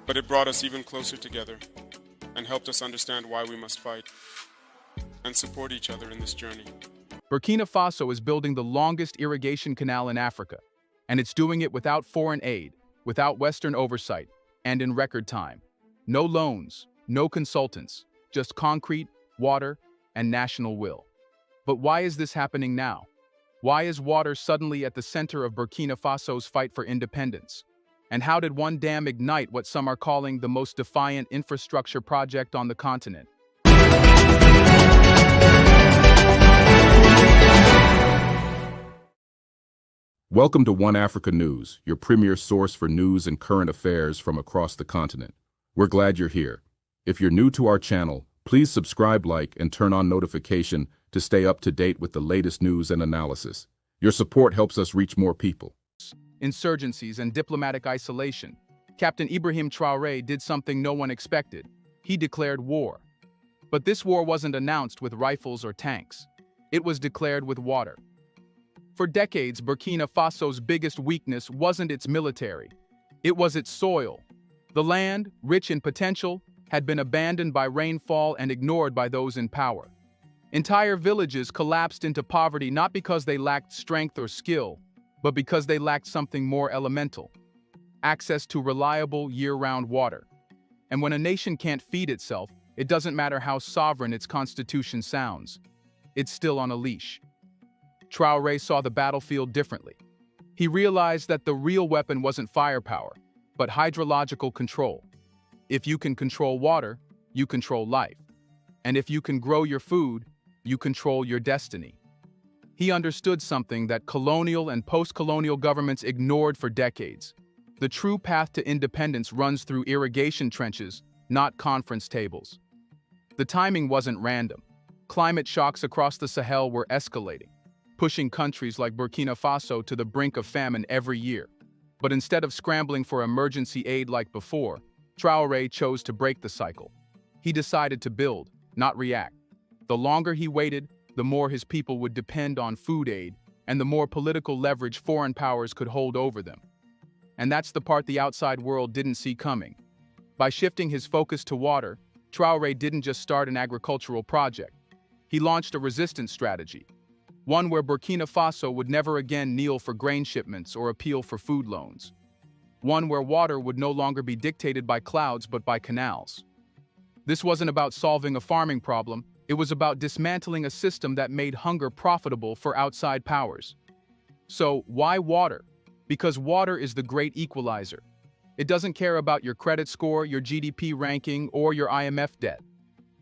But it brought us even closer together and helped us understand why we must fight and support each other in this journey. Burkina Faso is building the longest irrigation canal in Africa, and it's doing it without foreign aid, without Western oversight, and in record time. No loans, no consultants, just concrete, water, and national will. But why is this happening now? Why is water suddenly at the center of Burkina Faso's fight for independence? And how did one dam ignite what some are calling the most defiant infrastructure project on the continent? Welcome to One Africa News, your premier source for news and current affairs from across the continent. We're glad you're here. If you're new to our channel, please subscribe, like, and turn on notification to stay up to date with the latest news and analysis. Your support helps us reach more people. Insurgencies and diplomatic isolation. Captain Ibrahim Traore did something no one expected. He declared war. But this war wasn't announced with rifles or tanks. It was declared with water. For decades, Burkina Faso's biggest weakness wasn't its military. It was its soil. The land, rich in potential, had been abandoned by rainfall and ignored by those in power. Entire villages collapsed into poverty not because they lacked strength or skill, but because they lacked something more elemental: access to reliable, year-round water. And when a nation can't feed itself, it doesn't matter how sovereign its constitution sounds. It's still on a leash. Traoré saw the battlefield differently. He realized that the real weapon wasn't firepower, but hydrological control. If you can control water, you control life. And if you can grow your food, you control your destiny. He understood something that colonial and post-colonial governments ignored for decades. The true path to independence runs through irrigation trenches, not conference tables. The timing wasn't random. Climate shocks across the Sahel were escalating, pushing countries like Burkina Faso to the brink of famine every year. But instead of scrambling for emergency aid like before, Traoré chose to break the cycle. He decided to build, not react. The longer he waited, the more his people would depend on food aid, and the more political leverage foreign powers could hold over them. And that's the part the outside world didn't see coming. By shifting his focus to water, Traoré didn't just start an agricultural project. He launched a resistance strategy, one where Burkina Faso would never again kneel for grain shipments or appeal for food loans. One where water would no longer be dictated by clouds but by canals. This wasn't about solving a farming problem. It was about dismantling a system that made hunger profitable for outside powers. So, why water? Because water is the great equalizer. It doesn't care about your credit score, your GDP ranking, or your IMF debt.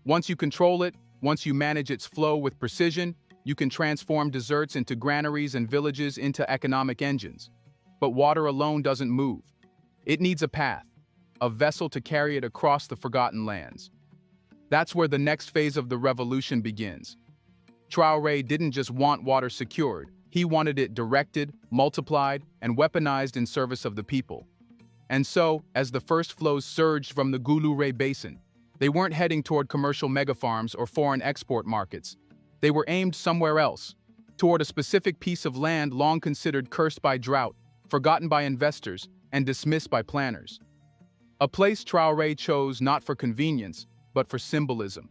Once you control it, once you manage its flow with precision, you can transform deserts into granaries and villages into economic engines. But water alone doesn't move. It needs a path, a vessel to carry it across the forgotten lands. That's where the next phase of the revolution begins. Traoré didn't just want water secured, he wanted it directed, multiplied, and weaponized in service of the people. And so, as the first flows surged from the Goulouré Basin, they weren't heading toward commercial megafarms or foreign export markets. They were aimed somewhere else, toward a specific piece of land long considered cursed by drought, forgotten by investors, and dismissed by planners. A place Traoré chose not for convenience, but for symbolism: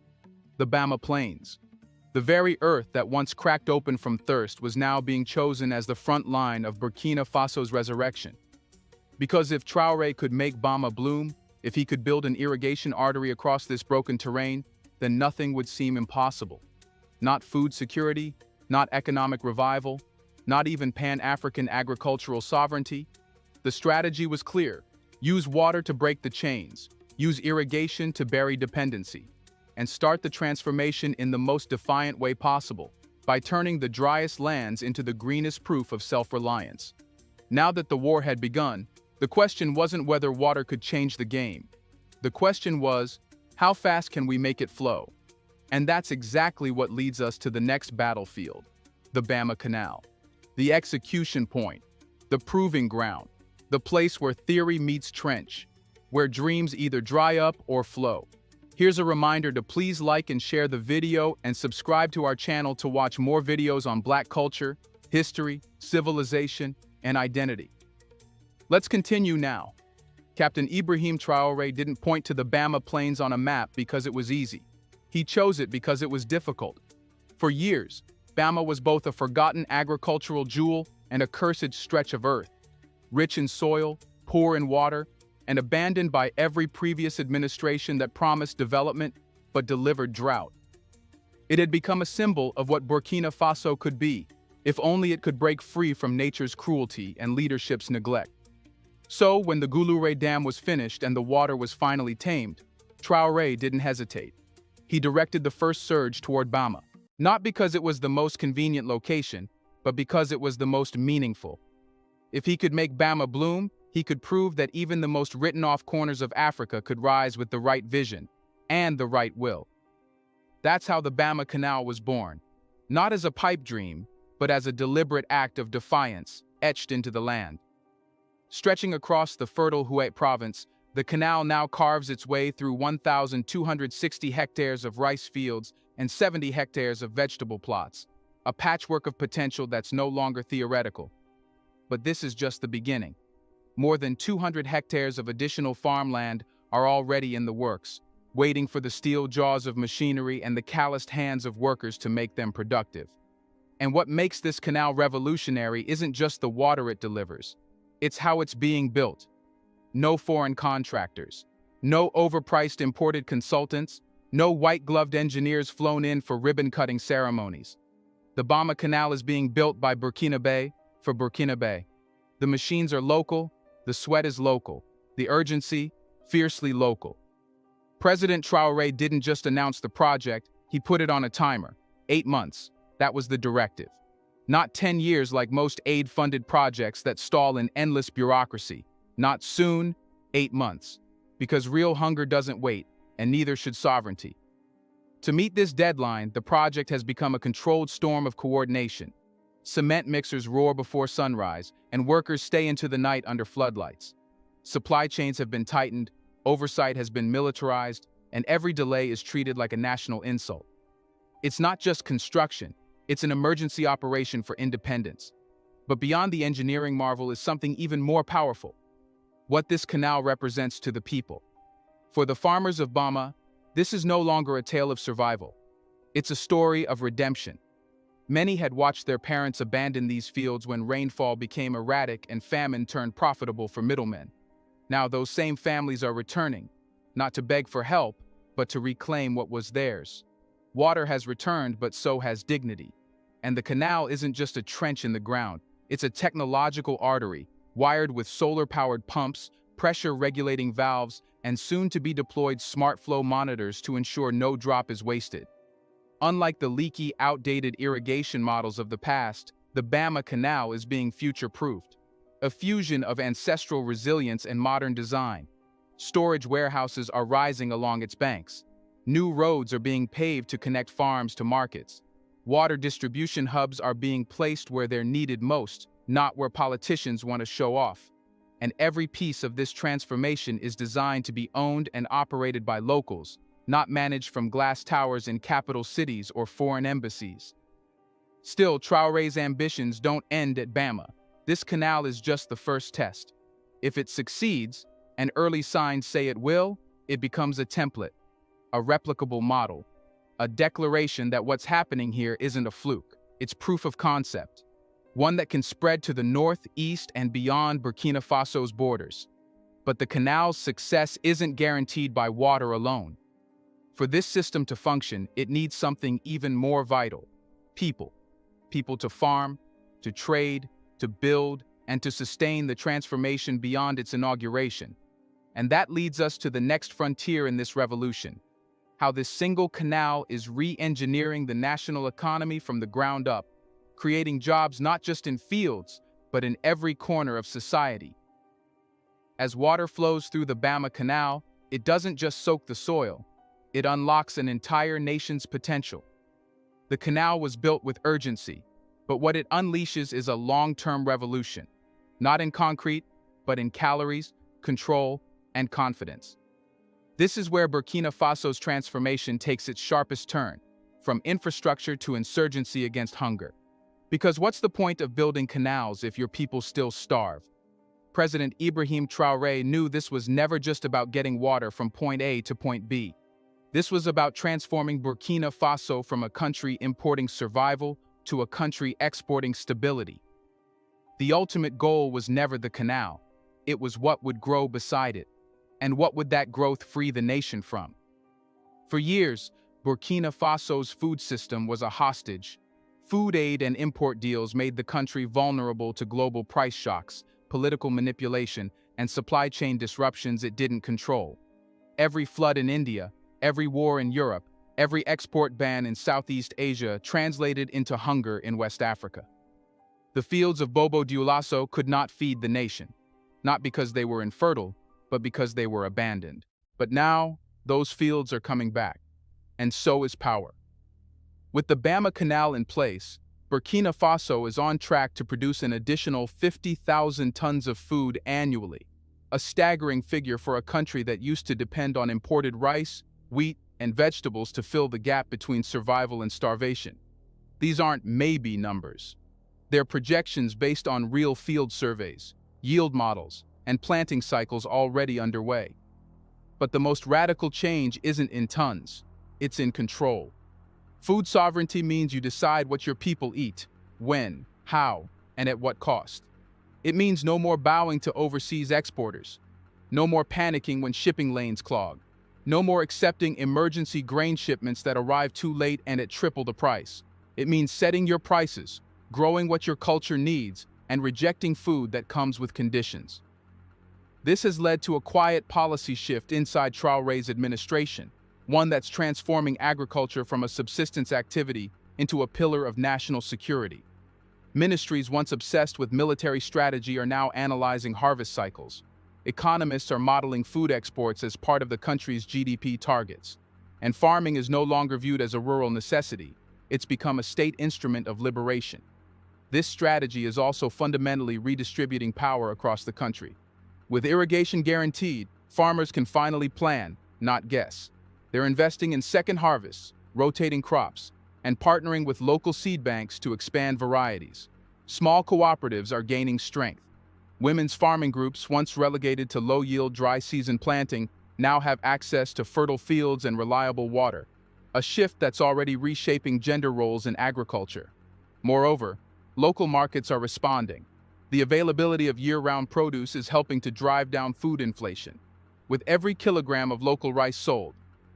the Bama Plains. The very earth that once cracked open from thirst was now being chosen as the front line of Burkina Faso's resurrection. Because if Traoré could make Bama bloom, if he could build an irrigation artery across this broken terrain, then nothing would seem impossible. Not food security, not economic revival, not even Pan-African agricultural sovereignty. The strategy was clear: use water to break the chains, use irrigation to bury dependency, and start the transformation in the most defiant way possible, by turning the driest lands into the greenest proof of self-reliance. Now that the war had begun, the question wasn't whether water could change the game. The question was, how fast can we make it flow? And that's exactly what leads us to the next battlefield: the Bama Canal. The execution point, the proving ground, the place where theory meets trench, where dreams either dry up or flow. Here's a reminder to please like and share the video and subscribe to our channel to watch more videos on Black culture, history, civilization, and identity. Let's continue now. Captain Ibrahim Traore didn't point to the Bama Plains on a map because it was easy. He chose it because it was difficult. For years, Bama was both a forgotten agricultural jewel and a cursed stretch of earth, rich in soil, poor in water, and abandoned by every previous administration that promised development but delivered drought. It had become a symbol of what Burkina Faso could be, if only it could break free from nature's cruelty and leadership's neglect. So, when the Goulouré Dam was finished and the water was finally tamed, Traoré didn't hesitate. He directed the first surge toward Bama, not because it was the most convenient location, but because it was the most meaningful. If he could make Bama bloom, he could prove that even the most written-off corners of Africa could rise with the right vision and the right will. That's how the Bama Canal was born, not as a pipe dream, but as a deliberate act of defiance etched into the land. Stretching across the fertile Usaid province, the canal now carves its way through 1,260 hectares of rice fields and 70 hectares of vegetable plots, a patchwork of potential that's no longer theoretical. But this is just the beginning. More than 200 hectares of additional farmland are already in the works, waiting for the steel jaws of machinery and the calloused hands of workers to make them productive. And what makes this canal revolutionary isn't just the water it delivers. It's how it's being built. No foreign contractors, no overpriced imported consultants, no white-gloved engineers flown in for ribbon-cutting ceremonies. The Bama Canal is being built by Burkinabe for Burkinabe. The machines are local, the sweat is local, the urgency, fiercely local. President Traoré didn't just announce the project, he put it on a timer. 8 months, that was the directive. Not 10 years like most aid-funded projects that stall in endless bureaucracy. Not soon, 8 months. Because real hunger doesn't wait, and neither should sovereignty. To meet this deadline, the project has become a controlled storm of coordination. Cement mixers roar before sunrise, and workers stay into the night under floodlights. Supply chains have been tightened, oversight has been militarized, and every delay is treated like a national insult. It's not just construction, it's an emergency operation for independence. But beyond the engineering marvel is something even more powerful: what this canal represents to the people. For the farmers of Bama, this is no longer a tale of survival. It's a story of redemption. Many had watched their parents abandon these fields when rainfall became erratic and famine turned profitable for middlemen. Now those same families are returning, not to beg for help, but to reclaim what was theirs. Water has returned, but so has dignity. And the canal isn't just a trench in the ground, it's a technological artery, wired with solar-powered pumps, pressure-regulating valves, and soon-to-be-deployed smart flow monitors to ensure no drop is wasted. Unlike the leaky, outdated irrigation models of the past, the Bama Canal is being future-proofed. A fusion of ancestral resilience and modern design. Storage warehouses are rising along its banks. New roads are being paved to connect farms to markets. Water distribution hubs are being placed where they're needed most, not where politicians want to show off. And every piece of this transformation is designed to be owned and operated by locals, not managed from glass towers in capital cities or foreign embassies. Still, Traoré's ambitions don't end at Bama. This canal is just the first test. If it succeeds, and early signs say it will, it becomes a template, a replicable model, a declaration that what's happening here isn't a fluke. It's proof of concept, one that can spread to the north, east, and beyond Burkina Faso's borders. But the canal's success isn't guaranteed by water alone. For this system to function, it needs something even more vital: people. People to farm, to trade, to build, and to sustain the transformation beyond its inauguration. And that leads us to the next frontier in this revolution: how this single canal is re-engineering the national economy from the ground up, creating jobs not just in fields, but in every corner of society. As water flows through the Bama Canal, it doesn't just soak the soil, it unlocks an entire nation's potential. The canal was built with urgency, but what it unleashes is a long-term revolution, not in concrete, but in calories, control, and confidence. This is where Burkina Faso's transformation takes its sharpest turn, from infrastructure to insurgency against hunger. Because what's the point of building canals if your people still starve? President Ibrahim Traore knew this was never just about getting water from point A to point B. This was about transforming Burkina Faso from a country importing survival to a country exporting stability. The ultimate goal was never the canal. It was what would grow beside it. And what would that growth free the nation from? For years, Burkina Faso's food system was a hostage. Food aid and import deals made the country vulnerable to global price shocks, political manipulation, and supply chain disruptions it didn't control. Every flood in India, every war in Europe, every export ban in Southeast Asia translated into hunger in West Africa. The fields of Bobo Dioulasso could not feed the nation, not because they were infertile, but because they were abandoned. But now, those fields are coming back, and so is power. With the Bama Canal in place, Burkina Faso is on track to produce an additional 50,000 tons of food annually, a staggering figure for a country that used to depend on imported rice, wheat, and vegetables to fill the gap between survival and starvation. These aren't maybe numbers. They're projections based on real field surveys, yield models, and planting cycles already underway. But the most radical change isn't in tons, it's in control. Food sovereignty means you decide what your people eat, when, how, and at what cost. It means no more bowing to overseas exporters, no more panicking when shipping lanes clog, no more accepting emergency grain shipments that arrive too late and at triple the price. It means setting your prices, growing what your culture needs, and rejecting food that comes with conditions. This has led to a quiet policy shift inside Traoré's administration, one that's transforming agriculture from a subsistence activity into a pillar of national security. Ministries once obsessed with military strategy are now analyzing harvest cycles. Economists are modeling food exports as part of the country's GDP targets. And farming is no longer viewed as a rural necessity. It's become a state instrument of liberation. This strategy is also fundamentally redistributing power across the country. With irrigation guaranteed, farmers can finally plan, not guess. They're investing in second harvests, rotating crops, and partnering with local seed banks to expand varieties. Small cooperatives are gaining strength. Women's farming groups, once relegated to low-yield dry season planting, now have access to fertile fields and reliable water, a shift that's already reshaping gender roles in agriculture. Moreover, local markets are responding. The availability of year-round produce is helping to drive down food inflation. With every kilogram of local rice sold,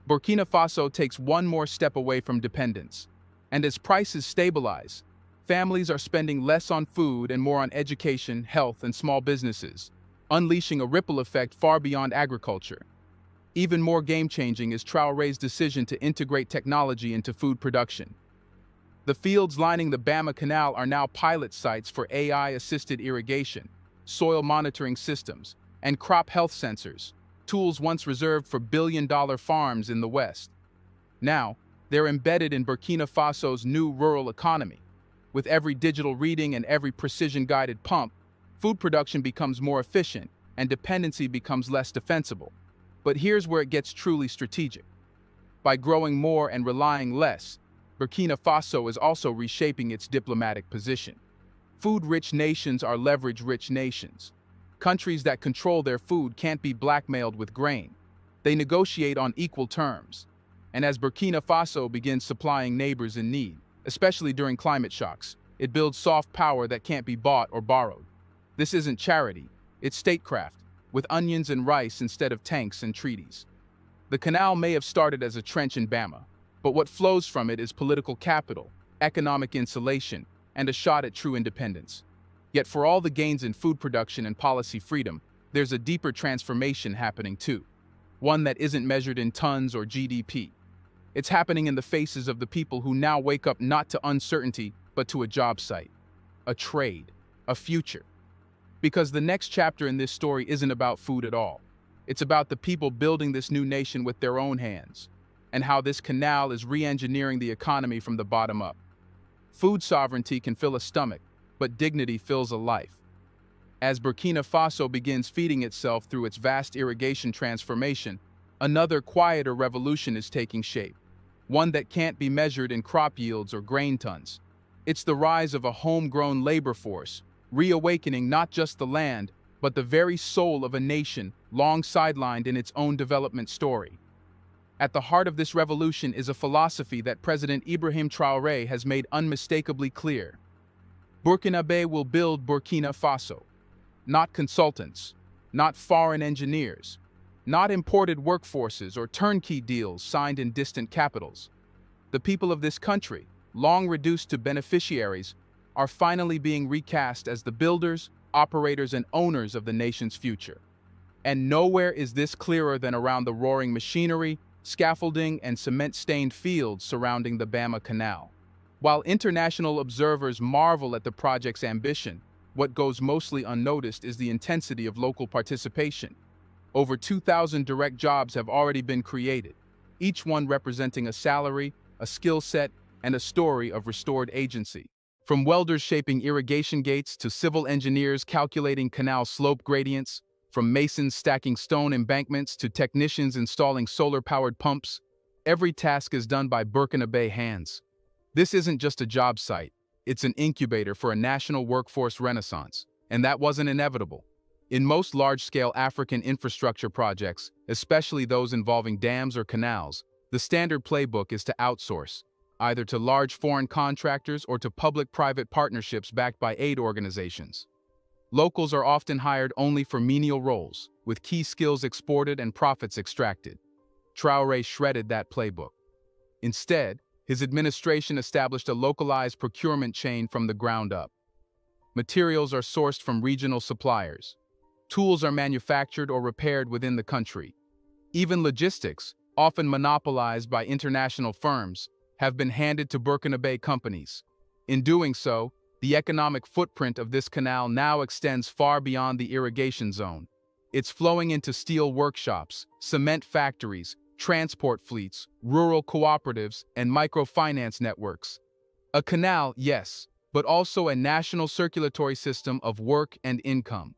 Burkina Faso takes one more step away from dependence. And as prices stabilize, families are spending less on food and more on education, health, and small businesses, unleashing a ripple effect far beyond agriculture. Even more game-changing is Traoré's decision to integrate technology into food production. The fields lining the Bama Canal are now pilot sites for AI-assisted irrigation, soil monitoring systems, and crop health sensors, tools once reserved for billion-dollar farms in the West. Now, they're embedded in Burkina Faso's new rural economy. With every digital reading and every precision-guided pump, food production becomes more efficient and dependency becomes less defensible. But here's where it gets truly strategic. By growing more and relying less, Burkina Faso is also reshaping its diplomatic position. Food-rich nations are leverage-rich nations. Countries that control their food can't be blackmailed with grain. They negotiate on equal terms. And as Burkina Faso begins supplying neighbors in need, especially during climate shocks, it builds soft power that can't be bought or borrowed. This isn't charity, it's statecraft, with onions and rice instead of tanks and treaties. The canal may have started as a trench in Bama, but what flows from it is political capital, economic insulation, and a shot at true independence. Yet for all the gains in food production and policy freedom, there's a deeper transformation happening too, one that isn't measured in tons or GDP. It's happening in the faces of the people who now wake up not to uncertainty, but to a job site, a trade, a future. Because the next chapter in this story isn't about food at all. It's about the people building this new nation with their own hands, and how this canal is re-engineering the economy from the bottom up. Food sovereignty can fill a stomach, but dignity fills a life. As Burkina Faso begins feeding itself through its vast irrigation transformation, another quieter revolution is taking shape, one that can't be measured in crop yields or grain tons. It's the rise of a homegrown labor force, reawakening not just the land, but the very soul of a nation long sidelined in its own development story. At the heart of this revolution is a philosophy that President Ibrahim Traore has made unmistakably clear. Burkinabe will build Burkina Faso. Not consultants, not foreign engineers, not imported workforces or turnkey deals signed in distant capitals. The people of this country, long reduced to beneficiaries, are finally being recast as the builders, operators, and owners of the nation's future. And nowhere is this clearer than around the roaring machinery, scaffolding, and cement-stained fields surrounding the Bama Canal. While international observers marvel at the project's ambition, what goes mostly unnoticed is the intensity of local participation. Over 2,000 direct jobs have already been created, each one representing a salary, a skill set, and a story of restored agency. From welders shaping irrigation gates to civil engineers calculating canal slope gradients, from masons stacking stone embankments to technicians installing solar-powered pumps, every task is done by Burkinabe hands. This isn't just a job site, it's an incubator for a national workforce renaissance, and that wasn't inevitable. In most large-scale African infrastructure projects, especially those involving dams or canals, the standard playbook is to outsource, either to large foreign contractors or to public-private partnerships backed by aid organizations. Locals are often hired only for menial roles, with key skills exported and profits extracted. Traore shredded that playbook. Instead, his administration established a localized procurement chain from the ground up. Materials are sourced from regional suppliers. Tools are manufactured or repaired within the country. Even logistics, often monopolized by international firms, have been handed to Burkinabe companies. In doing so, the economic footprint of this canal now extends far beyond the irrigation zone. It's flowing into steel workshops, cement factories, transport fleets, rural cooperatives, and microfinance networks. A canal, yes, but also a national circulatory system of work and income.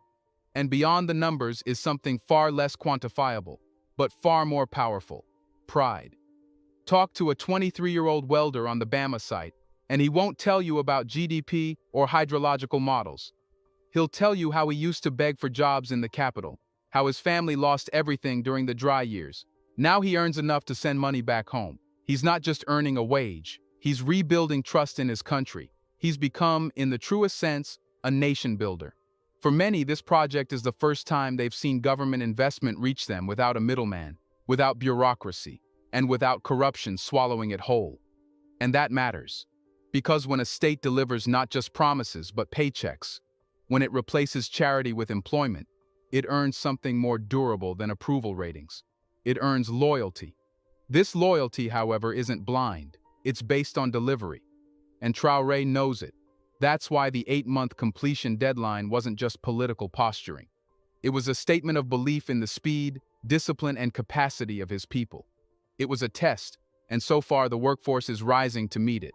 And beyond the numbers is something far less quantifiable, but far more powerful: pride. Talk to a 23-year-old welder on the Bama site, and he won't tell you about GDP or hydrological models. He'll tell you how he used to beg for jobs in the capital, how his family lost everything during the dry years. Now he earns enough to send money back home. He's not just earning a wage, he's rebuilding trust in his country. He's become, in the truest sense, a nation builder. For many, this project is the first time they've seen government investment reach them without a middleman, without bureaucracy, and without corruption swallowing it whole. And that matters. Because when a state delivers not just promises but paychecks, when it replaces charity with employment, it earns something more durable than approval ratings. It earns loyalty. This loyalty, however, isn't blind. It's based on delivery. And Traore knows it. That's why the 8-month completion deadline wasn't just political posturing. It was a statement of belief in the speed, discipline, and capacity of his people. It was a test, and so far the workforce is rising to meet it.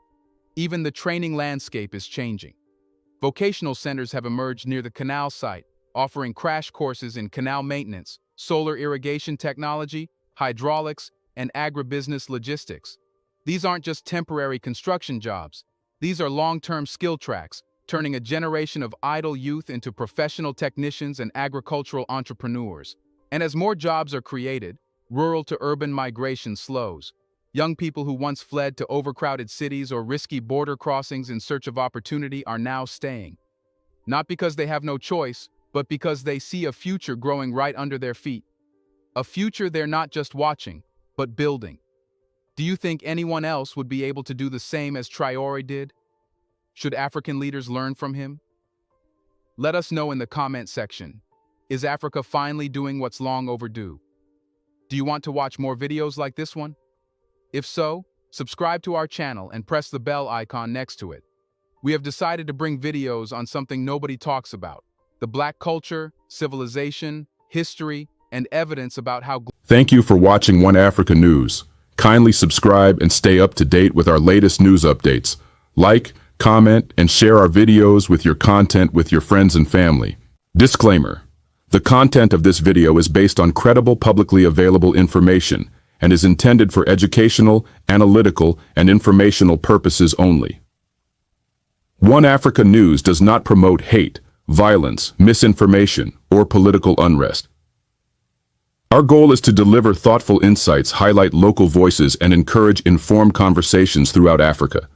Even the training landscape is changing. Vocational centers have emerged near the canal site, offering crash courses in canal maintenance, solar irrigation technology, hydraulics, and agribusiness logistics. These aren't just temporary construction jobs. These are long-term skill tracks, turning a generation of idle youth into professional technicians and agricultural entrepreneurs. And as more jobs are created, rural to urban migration slows. Young people who once fled to overcrowded cities or risky border crossings in search of opportunity are now staying. Not because they have no choice, but because they see a future growing right under their feet. A future they're not just watching, but building. Do you think anyone else would be able to do the same as Traore did? Should African leaders learn from him? Let us know in the comment section. Is Africa finally doing what's long overdue? Do you want to watch more videos like this one? If so, subscribe to our channel and press the bell icon next to it. We have decided to bring videos on something nobody talks about: the Black culture, civilization, history, and evidence about how... Thank you for watching One Africa News. Kindly subscribe and stay up to date with our latest news updates. Like, comment, and share our videos with your friends and family. Disclaimer: the content of this video is based on credible publicly available information and is intended for educational, analytical, and informational purposes only. One Africa News does not promote hate, violence, misinformation, or political unrest. Our goal is to deliver thoughtful insights, highlight local voices, and encourage informed conversations throughout Africa.